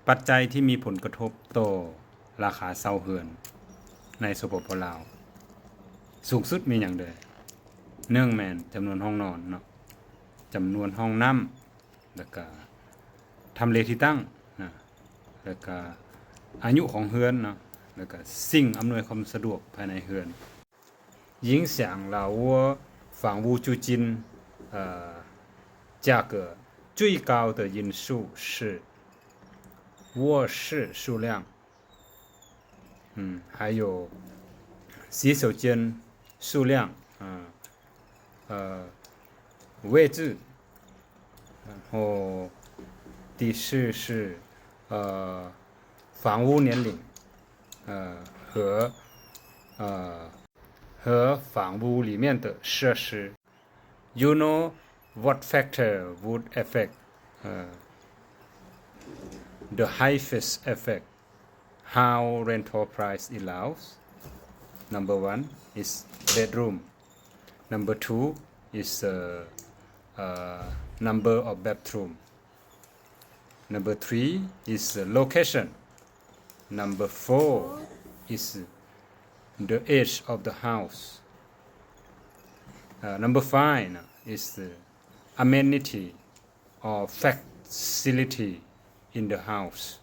ปัจจัยที่มีผลกระทบต่อราคาเช่าเรือนในสปป.ลาวสูงสุดมีหยังเด้อ1แม่นจํานวนห้องนอนเนาะจํานวนห้องน้ำแล้วก็ทำเลที่ตั้งนะแล้วก็อายุของเรือนเนาะแล้วก็สิ่งอำนวยความสะดวกภายในเรือน影响了我房屋租金价格最高的因素是卧室数量还有洗手间数量位置然后第四是房屋年龄和房屋里面的设施 You know what factor would affect the highest effect how rental price allows Number 1 is bedroom Number 2 is number of bathroom Number 3 is location Number 4 is the age of the house Number 5 is the amenity or facility in the house